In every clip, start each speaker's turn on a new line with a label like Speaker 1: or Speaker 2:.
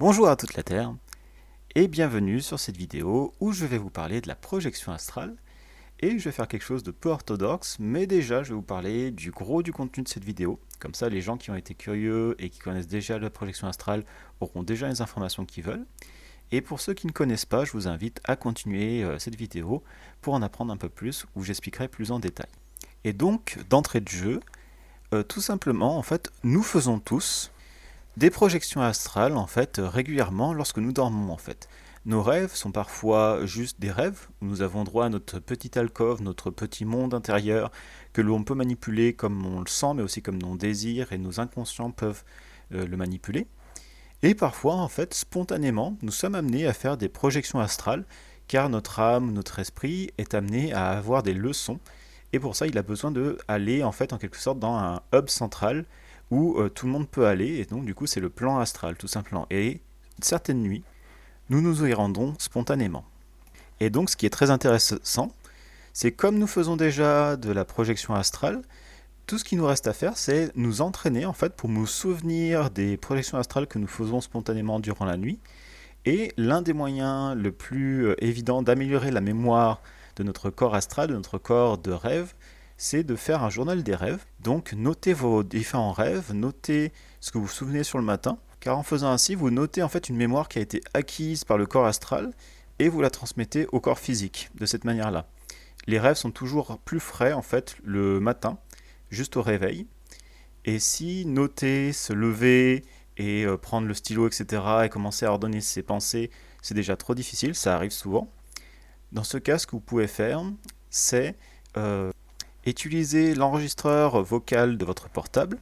Speaker 1: Bonjour à toute la Terre et bienvenue sur cette vidéo où je vais vous parler de la projection astrale et je vais faire quelque chose de peu orthodoxe, mais déjà je vais vous parler du gros du contenu de cette vidéo. Comme ça, les gens qui ont été curieux et qui connaissent déjà la projection astrale auront déjà les informations qu'ils veulent. Et pour ceux qui ne connaissent pas, je vous invite à continuer cette vidéo pour en apprendre un peu plus, où j'expliquerai plus en détail. Et donc, d'entrée de jeu, tout simplement, en fait, nous faisons tous des projections astrales en fait régulièrement lorsque nous dormons en fait. Nos rêves sont parfois juste des rêves où nous avons droit à notre petite alcôve, notre petit monde intérieur que l'on peut manipuler comme on le sent mais aussi comme on désire et nos inconscients peuvent le manipuler. Et parfois en fait spontanément nous sommes amenés à faire des projections astrales car notre âme, notre esprit est amené à avoir des leçons et pour ça il a besoin de aller en fait en quelque sorte dans un hub central où tout le monde peut aller, et donc du coup c'est le plan astral tout simplement. Et certaines nuits, nous nous y rendons spontanément. Et donc ce qui est très intéressant, c'est comme nous faisons déjà de la projection astrale, tout ce qui nous reste à faire, c'est nous entraîner en fait pour nous souvenir des projections astrales que nous faisons spontanément durant la nuit. Et l'un des moyens le plus évident d'améliorer la mémoire de notre corps astral, de notre corps de rêve, c'est de faire un journal des rêves. Donc notez vos différents rêves, notez ce que vous vous souvenez sur le matin, car en faisant ainsi, vous notez en fait une mémoire qui a été acquise par le corps astral et vous la transmettez au corps physique de cette manière-là. Les rêves sont toujours plus frais en fait le matin, juste au réveil. Et si noter, se lever et prendre le stylo, etc., et commencer à ordonner ses pensées, c'est déjà trop difficile, ça arrive souvent. Dans ce cas, ce que vous pouvez faire, c'est utiliser l'enregistreur vocal de votre portable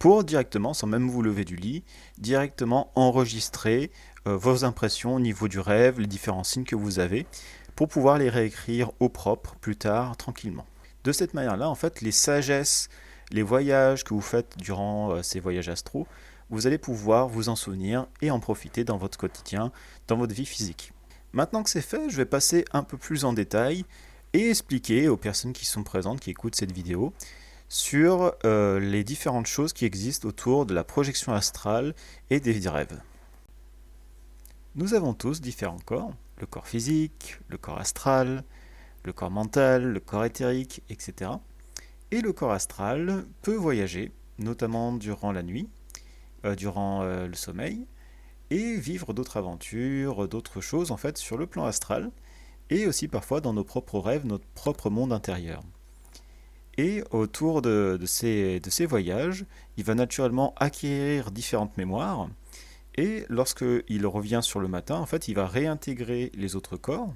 Speaker 1: pour directement, sans même vous lever du lit, directement enregistrer vos impressions au niveau du rêve, les différents signes que vous avez, pour pouvoir les réécrire au propre plus tard, tranquillement. De cette manière-là, en fait, les sagesses, les voyages que vous faites durant ces voyages astro, vous allez pouvoir vous en souvenir et en profiter dans votre quotidien, dans votre vie physique. Maintenant que c'est fait, je vais passer un peu plus en détail et expliquer aux personnes qui sont présentes, qui écoutent cette vidéo, sur les différentes choses qui existent autour de la projection astrale et des rêves. Nous avons tous différents corps, le corps physique, le corps astral, le corps mental, le corps éthérique, etc. Et le corps astral peut voyager, notamment durant la nuit, durant le sommeil, et vivre d'autres aventures, d'autres choses en fait sur le plan astral, et aussi parfois dans nos propres rêves, notre propre monde intérieur. Et autour de ces voyages, il va naturellement acquérir différentes mémoires, et lorsqu'il revient sur le matin, en fait, il va réintégrer les autres corps,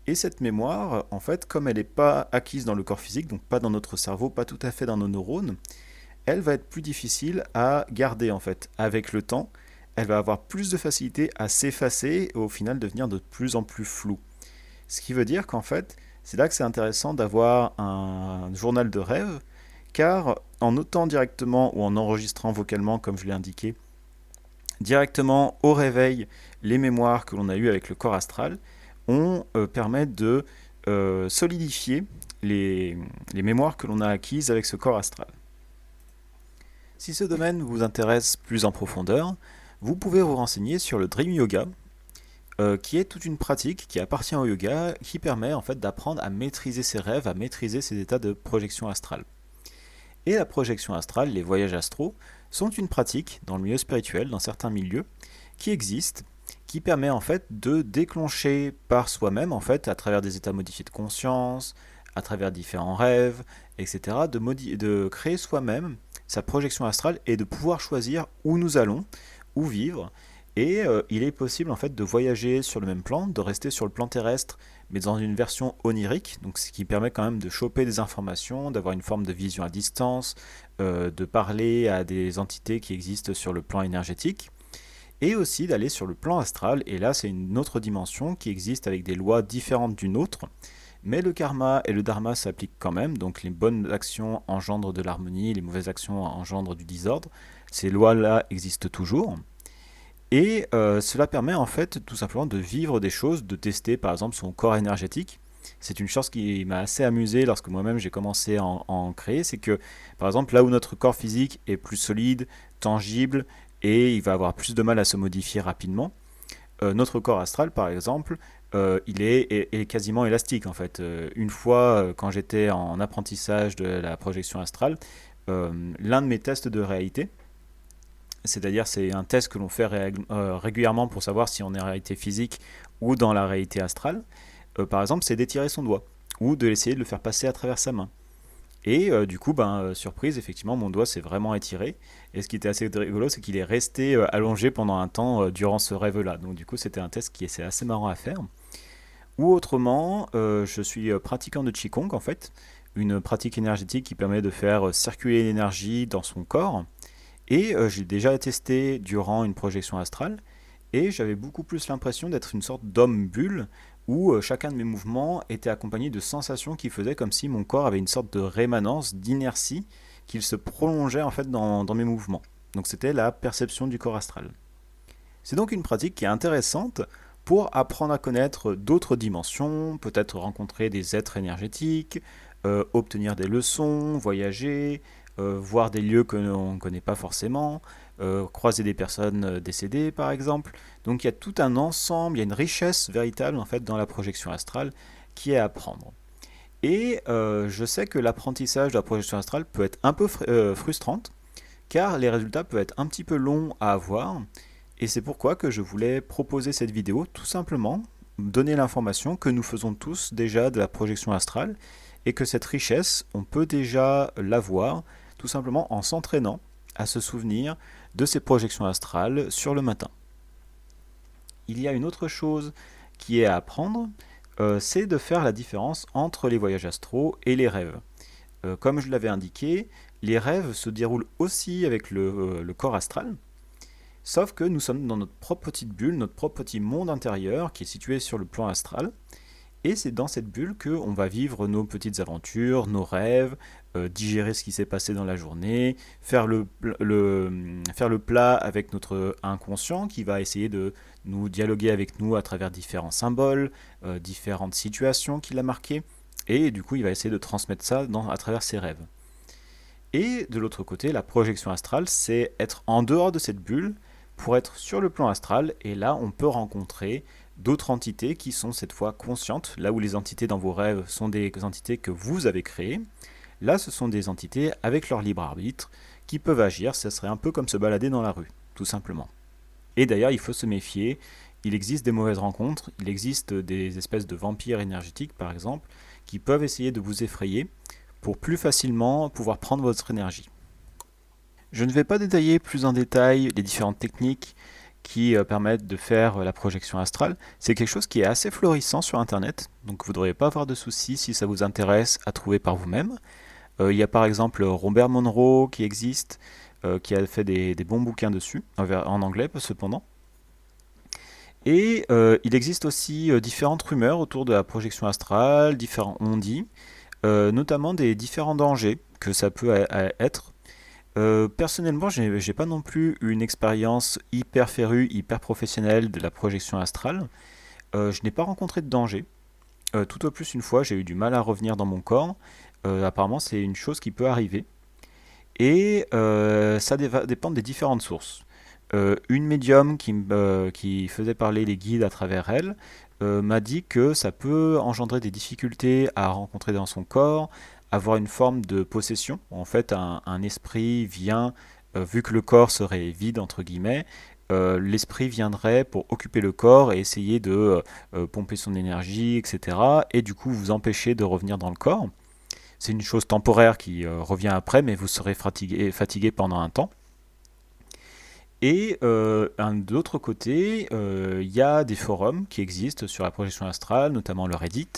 Speaker 1: et cette mémoire, en fait, comme elle n'est pas acquise dans le corps physique, donc pas dans notre cerveau, pas tout à fait dans nos neurones, elle va être plus difficile à garder en fait. Avec le temps, elle va avoir plus de facilité à s'effacer et au final devenir de plus en plus floue. Ce qui veut dire qu'en fait, c'est là que c'est intéressant d'avoir un journal de rêve, car en notant directement ou en enregistrant vocalement, comme je l'ai indiqué, directement au réveil les mémoires que l'on a eues avec le corps astral, on permet de solidifier les mémoires que l'on a acquises avec ce corps astral. Si ce domaine vous intéresse plus en profondeur, vous pouvez vous renseigner sur le Dream Yoga, qui est toute une pratique qui appartient au yoga, qui permet en fait d'apprendre à maîtriser ses rêves, à maîtriser ses états de projection astrale. Et la projection astrale, les voyages astraux, sont une pratique dans le milieu spirituel, dans certains milieux, qui existe, qui permet en fait de déclencher par soi-même, en fait, à travers des états modifiés de conscience, à travers différents rêves, etc., de créer soi-même sa projection astrale et de pouvoir choisir où nous allons, où vivre. Et il est possible en fait de voyager sur le même plan, de rester sur le plan terrestre, mais dans une version onirique, donc ce qui permet quand même de choper des informations, d'avoir une forme de vision à distance, de parler à des entités qui existent sur le plan énergétique, et aussi d'aller sur le plan astral, et là c'est une autre dimension qui existe avec des lois différentes d'une autre, mais le karma et le dharma s'appliquent quand même, donc les bonnes actions engendrent de l'harmonie, les mauvaises actions engendrent du désordre, ces lois-là existent toujours. Et cela permet en fait tout simplement de vivre des choses, de tester par exemple son corps énergétique. C'est une chose qui m'a assez amusé lorsque moi-même j'ai commencé à en créer, c'est que par exemple là où notre corps physique est plus solide, tangible et il va avoir plus de mal à se modifier rapidement. Notre corps astral, par exemple, il est quasiment élastique en fait. Une fois, quand j'étais en apprentissage de la projection astrale, l'un de mes tests de réalité, c'est-à-dire c'est un test que l'on fait régulièrement pour savoir si on est en réalité physique ou dans la réalité astrale, par exemple, c'est d'étirer son doigt ou de l'essayer de le faire passer à travers sa main. Et du coup, surprise, effectivement, mon doigt s'est vraiment étiré. Et ce qui était assez rigolo, c'est qu'il est resté allongé pendant un temps durant ce rêve-là. Donc du coup, c'était un test qui est assez marrant à faire. Ou autrement, je suis pratiquant de Qigong, en fait, une pratique énergétique qui permet de faire circuler l'énergie dans son corps. Et j'ai déjà testé durant une projection astrale, et j'avais beaucoup plus l'impression d'être une sorte d'homme bulle, où chacun de mes mouvements était accompagné de sensations qui faisaient comme si mon corps avait une sorte de rémanence, d'inertie, qu'il se prolongeait en fait dans mes mouvements. Donc c'était la perception du corps astral. C'est donc une pratique qui est intéressante pour apprendre à connaître d'autres dimensions, peut-être rencontrer des êtres énergétiques, obtenir des leçons, voyager, voir des lieux que l'on ne connaît pas forcément, croiser des personnes décédées par exemple. Donc il y a tout un ensemble, il y a une richesse véritable en fait dans la projection astrale qui est à apprendre. Et je sais que l'apprentissage de la projection astrale peut être un peu frustrante, car les résultats peuvent être un petit peu longs à avoir, et c'est pourquoi que je voulais proposer cette vidéo, tout simplement donner l'information que nous faisons tous déjà de la projection astrale, et que cette richesse, on peut déjà l'avoir, tout simplement en s'entraînant à se souvenir de ces projections astrales sur le matin. Il y a une autre chose qui est à apprendre, c'est de faire la différence entre les voyages astraux et les rêves. Comme je l'avais indiqué, les rêves se déroulent aussi avec le corps astral, sauf que nous sommes dans notre propre petite bulle, notre propre petit monde intérieur qui est situé sur le plan astral, et c'est dans cette bulle qu'on va vivre nos petites aventures, nos rêves, digérer ce qui s'est passé dans la journée, faire le plat avec notre inconscient qui va essayer de nous dialoguer avec nous à travers différents symboles, différentes situations qu'il a marquées, et du coup il va essayer de transmettre ça à travers ses rêves. Et de l'autre côté, la projection astrale, c'est être en dehors de cette bulle pour être sur le plan astral, et là on peut rencontrer d'autres entités qui sont cette fois conscientes, là où les entités dans vos rêves sont des entités que vous avez créées, là ce sont des entités avec leur libre arbitre qui peuvent agir, ça serait un peu comme se balader dans la rue, tout simplement. Et d'ailleurs il faut se méfier, il existe des mauvaises rencontres, il existe des espèces de vampires énergétiques par exemple, qui peuvent essayer de vous effrayer pour plus facilement pouvoir prendre votre énergie. Je ne vais pas détailler plus en détail les différentes techniques qui permettent de faire la projection astrale. C'est quelque chose qui est assez florissant sur Internet, donc vous ne devriez pas avoir de soucis si ça vous intéresse à trouver par vous-même. Il y a par exemple Robert Monroe qui existe, qui a fait des bons bouquins dessus, en anglais cependant. Et il existe aussi différentes rumeurs autour de la projection astrale, différents on-dit, notamment des différents dangers que ça peut être. Personnellement, j'ai pas non plus une expérience hyper férue, hyper professionnelle de la projection astrale. Je n'ai pas rencontré de danger. Tout au plus une fois, j'ai eu du mal à revenir dans mon corps. Apparemment, c'est une chose qui peut arriver. Et ça dépend des différentes sources. Une médium qui faisait parler les guides à travers elle m'a dit que ça peut engendrer des difficultés à rencontrer dans son corps, avoir une forme de possession. En fait, un esprit vient, vu que le corps serait vide, entre guillemets, l'esprit viendrait pour occuper le corps et essayer de pomper son énergie, etc. Et du coup, vous empêcher de revenir dans le corps. C'est une chose temporaire qui revient après, mais vous serez fatigué pendant un temps. Et d'autre côté, il y a des forums qui existent sur la projection astrale, notamment le Reddit,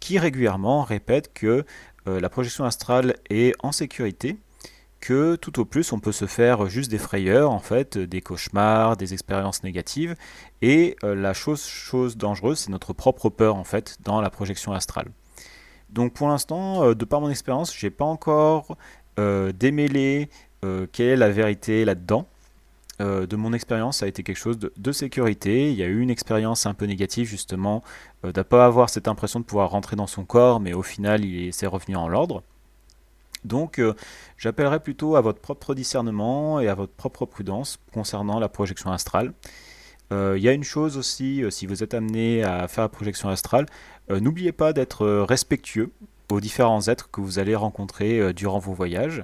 Speaker 1: qui régulièrement répètent que la projection astrale est en sécurité, que tout au plus on peut se faire juste des frayeurs, en fait, des cauchemars, des expériences négatives, et la chose dangereuse, c'est notre propre peur, en fait, dans la projection astrale. Donc pour l'instant, de par mon expérience, j'ai pas encore démêlé quelle est la vérité là-dedans. De mon expérience, ça a été quelque chose de sécurité. Il y a eu une expérience un peu négative justement, de ne pas avoir cette impression de pouvoir rentrer dans son corps, mais au final, c'est revenu en l'ordre. Donc j'appellerai plutôt à votre propre discernement et à votre propre prudence concernant la projection astrale. Il y a une chose aussi, si vous êtes amené à faire la projection astrale, n'oubliez pas d'être respectueux aux différents êtres que vous allez rencontrer durant vos voyages.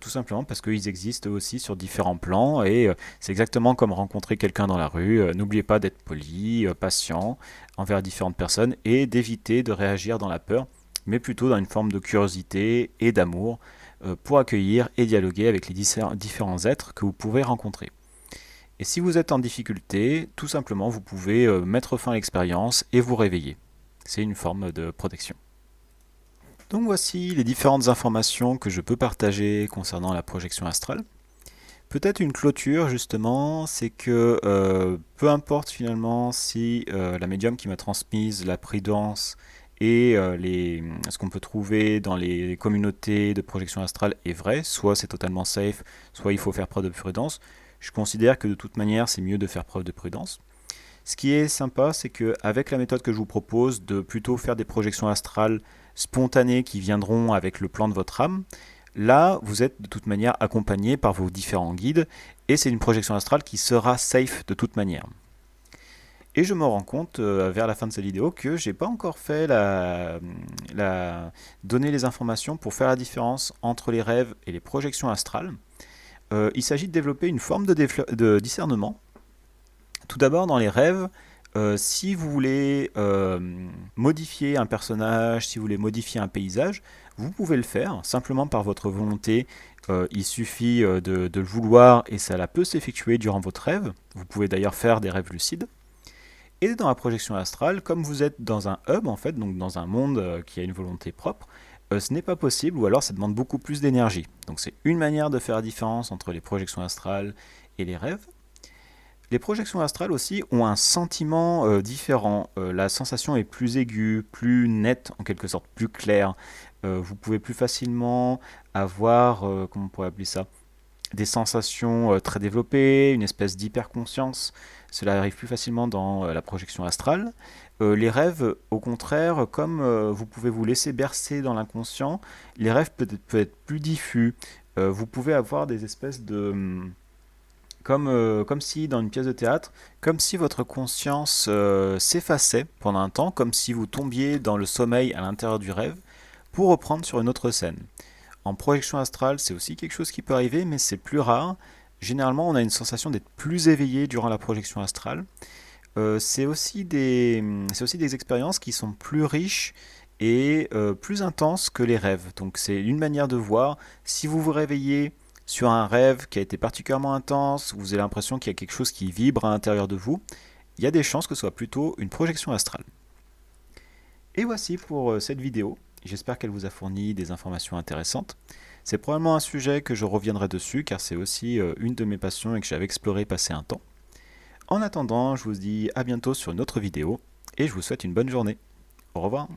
Speaker 1: Tout simplement parce qu'ils existent aussi sur différents plans et c'est exactement comme rencontrer quelqu'un dans la rue. N'oubliez pas d'être poli, patient envers différentes personnes et d'éviter de réagir dans la peur, mais plutôt dans une forme de curiosité et d'amour pour accueillir et dialoguer avec les différents êtres que vous pouvez rencontrer. Et si vous êtes en difficulté, tout simplement vous pouvez mettre fin à l'expérience et vous réveiller. C'est une forme de protection. Donc voici les différentes informations que je peux partager concernant la projection astrale. Peut-être une clôture justement, c'est que peu importe finalement si la médium qui m'a transmise la prudence et ce qu'on peut trouver dans les communautés de projection astrale est vrai, soit c'est totalement safe, soit il faut faire preuve de prudence. Je considère que de toute manière c'est mieux de faire preuve de prudence. Ce qui est sympa, c'est qu'avec la méthode que je vous propose de plutôt faire des projections astrales spontanées qui viendront avec le plan de votre âme, là vous êtes de toute manière accompagné par vos différents guides et c'est une projection astrale qui sera safe de toute manière. Et je me rends compte vers la fin de cette vidéo que j'ai pas encore fait donner les informations pour faire la différence entre les rêves et les projections astrales. Il s'agit de développer une forme de discernement. Tout d'abord, dans les rêves, si vous voulez modifier un personnage, si vous voulez modifier un paysage, vous pouvez le faire simplement par votre volonté. Il suffit de le vouloir et ça peut s'effectuer durant votre rêve. Vous pouvez d'ailleurs faire des rêves lucides. Et dans la projection astrale, comme vous êtes dans un hub, en fait, donc dans un monde qui a une volonté propre, ce n'est pas possible ou alors ça demande beaucoup plus d'énergie. Donc c'est une manière de faire la différence entre les projections astrales et les rêves. Les projections astrales aussi ont un sentiment différent. La sensation est plus aiguë, plus nette, en quelque sorte, plus claire. Vous pouvez plus facilement avoir, comment on pourrait appeler ça, des sensations très développées, une espèce d'hyperconscience. Cela arrive plus facilement dans la projection astrale. Les rêves, au contraire, comme vous pouvez vous laisser bercer dans l'inconscient, les rêves peuvent être plus diffus. Vous pouvez avoir des espèces de... Comme si dans une pièce de théâtre, comme si votre conscience s'effaçait pendant un temps, comme si vous tombiez dans le sommeil à l'intérieur du rêve, pour reprendre sur une autre scène. En projection astrale, c'est aussi quelque chose qui peut arriver, mais c'est plus rare. Généralement, on a une sensation d'être plus éveillé durant la projection astrale. C'est aussi des expériences qui sont plus riches et plus intenses que les rêves. Donc c'est une manière de voir. Si vous vous réveillez sur un rêve qui a été particulièrement intense, vous avez l'impression qu'il y a quelque chose qui vibre à l'intérieur de vous, il y a des chances que ce soit plutôt une projection astrale. Et voici pour cette vidéo. J'espère qu'elle vous a fourni des informations intéressantes. C'est probablement un sujet que je reviendrai dessus car c'est aussi une de mes passions et que j'avais exploré passer un temps. En attendant, je vous dis à bientôt sur une autre vidéo et je vous souhaite une bonne journée. Au revoir.